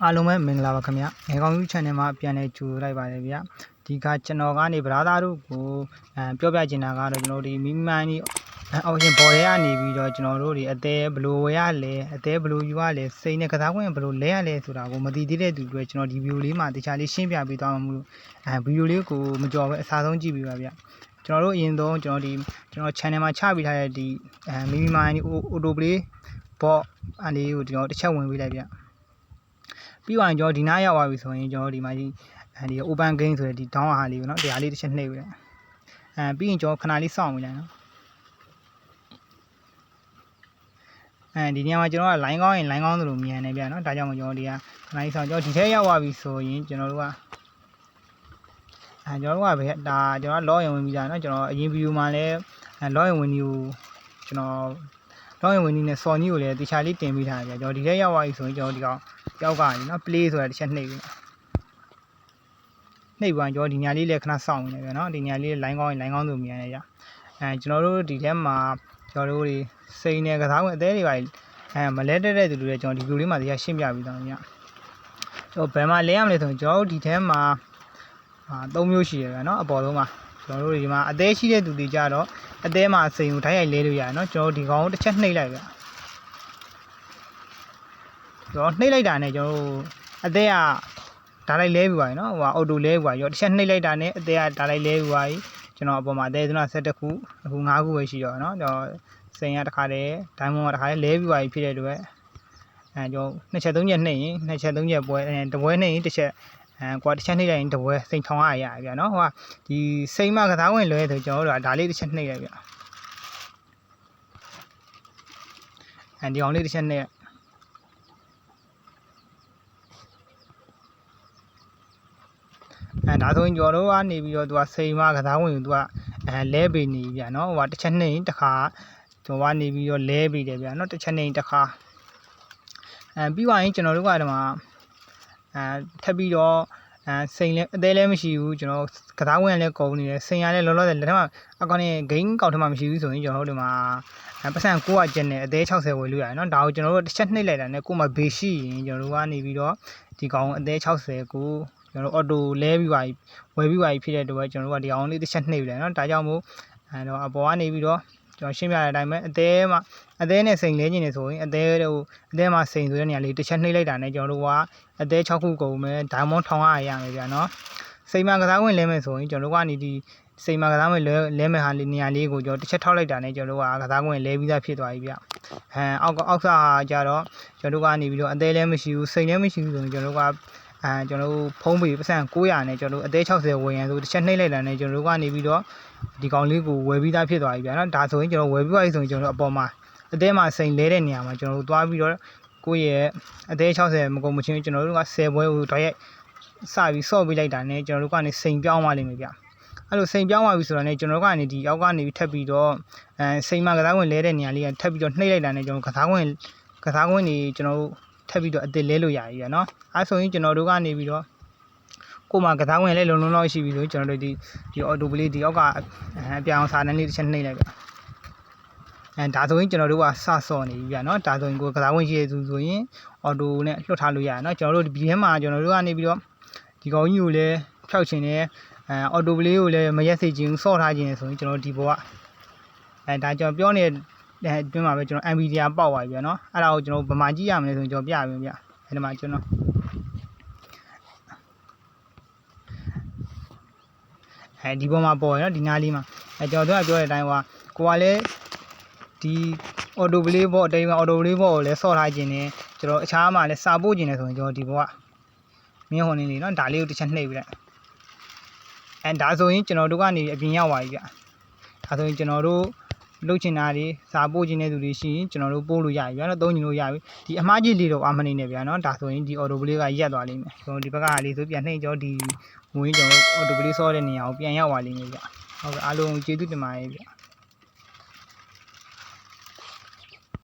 အားလုံးပဲမင်္ဂလာပါခင်ဗျာငယ်ကောင်းယူ channel မှာပြန်လည်ကြိုလိုက်ပါတယ်ဗျာဒီကကျွန်တော်ကနေဗရာသားတို့ကိုပြောပြချင်တာကတော့ကျွန်တော်ဒီမိမှန်ဒီအော်ရှင်ဘော်တွေကနေပြီးတော့ကျွန်တော်တို့ဒီအသေးဘလို့ဝယ်ရလဲအသေးဘလို့ယူရလဲစိတ်နဲ့ကစားခွင့်ဘလို့လဲရလဲဆိုတာကိုမသိသေးတဲ့သူတွေကျွန်တော်ဒီဗီဒီယိုလေးမှာတခြားလေးရှင်းပြပေးသွားမှာမို့လို့ဗီဒီယိုလေးကိုမကြော်ပဲအစားဆုံးကြည့်ပေးပါဗျာကျွန်တော်တို့အရင်ဆုံးကျွန်တော် channel မှာချပေးထားတဲ့ဒီမိမှန်ဒီ auto play bot အလေးကိုကျွန်တော်တစ်ချက်ဝင်ပေးလိုက်ဗျာပြီးတော့ကျွန်တော်ဒီနားရောက်သွားပြီဆိုရင်ကျွန်တော်ဒီမှာဒီ open game ဆိုတဲ့ဒီ down ဟာလေးကိုเนาะတရားလေးတစ်ချက်နှိပ်ပြီးလိုက်ပြီးရင်ကျွန်တော်ခဏလေးစောင့်မိလိုက်เนาะဒီနေရာမှာကျွန်တော်က line ကောင်းရင် line ကောင်းသလိုမြန်နေဗျာเนาะဒါကြောင့်မို့ကျွန်တော်ဒီကခဏလေးစောင့်ကျွန်တော်ဒီထဲရောက်သွားပြီဆိုရင်ကျွန်တော်တို့ကကျွန်တော်တို့ကဘယ်ဒါကျွန်တော် log in ဝင်ပြီးသားเนาะကျွန်တော်အရင် video မှာလည်း log in ဝင်ဒီကိုကျွန်တော် log in ဝင်ဒီနဲ့စော်နီးကိုလည်းတခြားလေးတင်ပေးထားတယ်ဗျာကျွန်တော်ဒီထဲရောက်သွားပြီဆိုရင်ကျွန်တော်ဒီကောင်ရောက်ကနေเนาะ play ဆိုတာတစ်ချက်နှိပ်ပြီးနှိပ်ပြီးကျွန်တော်ဒီညာလေးလည်းခဏစောင့်နေတယ်ဗျာเนาะဒီညာလေး line ကောင်းရင် line ကောင်းဆိုမြန်နေကြကျွန်တော်တို့ဒီထဲမှာကျွန်တော်တို့တွေစိန်နေကစားဝင်အသေးတွေပါမလဲတက်တဲ့သူတွေကျွန်တော်ဒီဗီဒီယိုလေးမှာတရားရှင်းပြပြီးသားဗျာကျွန်တော်ဘယ်မှာလဲရမလဲဆိုရင်ကျွန်တော်တို့ဒီထဲမှာ၃မျိုးရှိတယ်ဗျာเนาะအပေါ်ဆုံးမှာကျွန်တော်တို့ဒီမှာအသေးရှိတဲ့သူတွေကြတော့အသေးမှာစိန်ကိုထိုက်ရိုက်လဲလို့ရတယ်เนาะကျွန်တော်ဒီကောင်တစ်ချက်နှိပ်လိုက်ဗျာကျွန်တော်နှိပ်လိုက်တာနဲ့ကျွန်တော်တို့အသေးကဒါလိုက်လဲပြီးပါเนาะဟိုအော်တိုလဲပြီးပါရောတစ်ချက်နှိပ်လိုက်တာနဲ့အသေးကဒါလိုက်လဲပြီးပါကျွန်တော်အပေါ်မှာအသေးသွန်းဆက်တစ်ခုအခု၅ခုပဲရှိတော့เนาะကျွန်တော်စိန်ရတစ်ခါတည်းဒိုင်းမွန်ကတစ်ခါတည်းလဲပြီးပါဖြစ်တဲ့အတွက်ကျွန်တော်နှစ်ချက်သုံးချက်နှိပ်ရင်နှစ်ချက်သုံးချက်ပွဲတပွဲနှိပ်ရင်တစ်ချက်ကွာတစ်ချက်နှိပ်လိုက်ရင်တပွဲစိန်ထောင်ရရဗျာเนาะဟိုကဒီစိန်မကစားဝင်လွဲဆိုကျွန်တော်တို့ကဒါလေးတစ်ချက်နှိပ်ရဗျာဒီအောင်လေးတစ်ချက်နှိပ်ဒါဆိုရင်ကျွန်တော်တို့ကနေပြီးတော့သူကစိန်မကစားဝင်သူကလဲပေးနေဗျာเนาะဟိုတစ်ချက်နှိပ်ရင်တစ်ခါကျွန်တော်ကနေပြီးတော့လဲပေးတယ်ဗျာเนาะတစ်ချက်နှိပ်ရင်တစ်ခါပြီးသွားရင်ကျွန်တော်တို့ကဒီမှာထပ်ပြီးတော့စိန်လဲအသေးလည်းမရှိဘူးကျွန်တော်ကစားဝင်လည်းကုန်နေတယ်စိန်ရလည်းလောလောဆယ်လက်ထက်မှာအကောင်နဲ့ game ကောက်ထမှာမရှိဘူးဆိုရင်ကျွန်တော်တို့ဒီမှာပတ်စံ900ကျက်နဲ့အသေး60ဝယ်လို့ရတယ်เนาะဒါကိုကျွန်တော်တို့တစ်ချက်နှိပ်လိုက်တာနဲ့ကိုယ်မှာဘေးရှိရင်ကျွန်တော်တို့ကနေပြီးတော့ဒီကောင်အသေး60ကိုကျွန်တော်တို့ auto လဲပြီးပါဝယ်ပြီးပါဖြစ်တဲ့အတွက်ကျွန်တော်တို့ကဒီအောင်လေးတစ်ချက်နှိပ်လိုက်เนาะဒါကြောင့်မို့တော့အပေါ်ကနေပြီးတော့ကျွန်တော်ရှင်းပြတဲ့အတိုင်းပဲအသေးနဲ့စိန်လဲနေတယ်ဆိုရင်အသေးမှာစိန်ဆိုတဲ့နေရာလေးတစ်ချက်နှိပ်လိုက်တာနဲ့ကျွန်တော်တို့ကအသေး6ခုကုန်မယ်ဒိုင်းမွန်ထောင်ရမယ်ဗျာเนาะစိန်မကစားဝင်လဲမယ်ဆိုရင်ကျွန်တော်တို့ကနေဒီစိန်မကစားဝင်လဲမယ်ဟာလေးနေရာလေးကိုကျွန်တော်တစ်ချက်ထောက်လိုက်တာနဲ့ကျွန်တော်တို့ကကစားဝင်လဲပြီးသားဖြစ်သွားပြီဗျအောက်စားကြတော့ကျွန်တော်တို့ကနေပြီးတော့အသေးလည်းမရှိဘူးစိန်လည်းမရှိဘူးဆိုရင်ကျွန်တော်တို့ကကျွန်တော်တို့ဖုံးပေပတ်စံ900နဲ့ကျွန်တော်တို့အသေး60ဝယ်ရန်ဆိုတစ်ချက်နှိပ်လိုက်တာနဲ့ကျွန်တော်တို့ကနေပြီးတော့ဒီကောင်လေးကိုဝယ်ပြီးသားဖြစ်သွားပြီဗျာเนาะဒါဆိုရင်ကျွန်တော်ဝယ်ပြီးသွားပြီဆိုရင်ကျွန်တော်အပေါ်မှာအသေးမှာစိန်လဲတဲ့နေရာမှာကျွန်တော်တို့သွားပြီးတော့ကိုယ့်ရဲ့အသေး60မကုန်မချင်းကျွန်တော်တို့က10ပွဲကိုတော့ရိုက်စပြီးဆော့ပေးလိုက်တာနဲ့ကျွန်တော်တို့ကနေစိန်ပြောင်းသွားလိမ့်မယ်ဗျာအဲ့လိုစိန်ပြောင်းသွားပြီဆိုတာနဲ့ကျွန်တော်တို့ကနေဒီအောက်ကနေထပ်ပြီးတော့စိန်မှာကစားဝင်လဲတဲ့နေရာလေးကထပ်ပြီးတော့နှိပ်လိုက်တာနဲ့ကျွန်တော်ကစားခွင့်နေကျွန်တော်တို့ထပ်ပြီးတော့အသေးလဲလို့ရပြီဗျာเนาะအဲ့ဆိုရင်ကျွန်တော်တို့ကနေပြီးတော့ကိုမှကစားဝင်လဲလုံလုံလောက်ရှိပြီဆိုကျွန်တော်တို့ဒီ auto play ဒီအောက်ကအပြောင်းစာတန်းလေးတစ်ချက်နှိပ်လိုက်ဗျာဒါဆိုရင်ကျွန်တော်တို့ကစဆော့နေပြီဗျာเนาะဒါဆိုရင်ကိုကစားဝင်ရှိရသူဆိုရင် auto နဲ့လွှတ်ထားလို့ရတယ်เนาะကျွန်တော်တို့ဒီထဲမှာကျွန်တော်တို့ကနေပြီးတော့ဒီကောင်ကြီးကိုလည်းဖြောက်ချင်တယ်auto play ကိုလည်းမရက်စေချင်ဘူးဆော့ထားခြင်းဆိုရင်ကျွန်တော်ဒီဘောကဒါကျွန်တော်ပြောနေတဲ့အတွင်းမှာပဲကျွန်တော် NVIDIA ပေါက်သွားပြီဗျာเนาะအဲ့ဒါကိုကျွန်တော်ဗမာကြည့်ရမယ်ဆိုရင်ကျွန်တော်ပြပြဗျာအဲ့ဒီမှာကျွန်တော်ဒီပေါ်မှာပေါ်ရနော်ဒီနားလေးမှာကျွန်တော်တို့ကပြောတဲ့အတိုင်းဟိုကိုကလည်းဒီ auto play ဘောအတိုင်းမှာ auto play ဘောကိုလည်းဆော့ထားခြင်းနဲ့ကျွန်တော်အခြားမှာလည်းစာပို့ခြင်းနဲ့ဆိုရင်ကျွန်တော်ဒီဘောကမြင်းဟွန်နေနော်ဒါလေးကိုတစ်ချက်နှိပ်ပြီးလိုက်ဒါဆိုရင်ကျွန်တော်တို့ကနေအပြင်ရောက်သွားပြီဗျဒါဆိုရင်ကျွန်တော်တို့လုတ်ချင်တာတွေစာပို့ခြင်းတဲ့သူတွေရှိရင်ကျွန်တော်တို့ပို့လို့ရပြီဗျာနော်သုံးချင်လို့ရပြီဒီအမှားကြီးလေးတော့အမနေနဲ့ဗျာနော်ဒါဆိုရင်ဒီ auto play ကရက်သွားလိမ့်မယ်ကျွန်တော်ဒီဘက်ကလေးဆိုပြန်နှိပ်ကျွန်တော်ဒီဝင်ကျွန်တော် auto play ဆော့တဲ့နေရာကိုပြန်ရောက်သွားလိမ့်မယ်ဗျာဟုတ်ကဲ့အားလုံးကျေးဇူးတင်ပါတယ်ဗျာ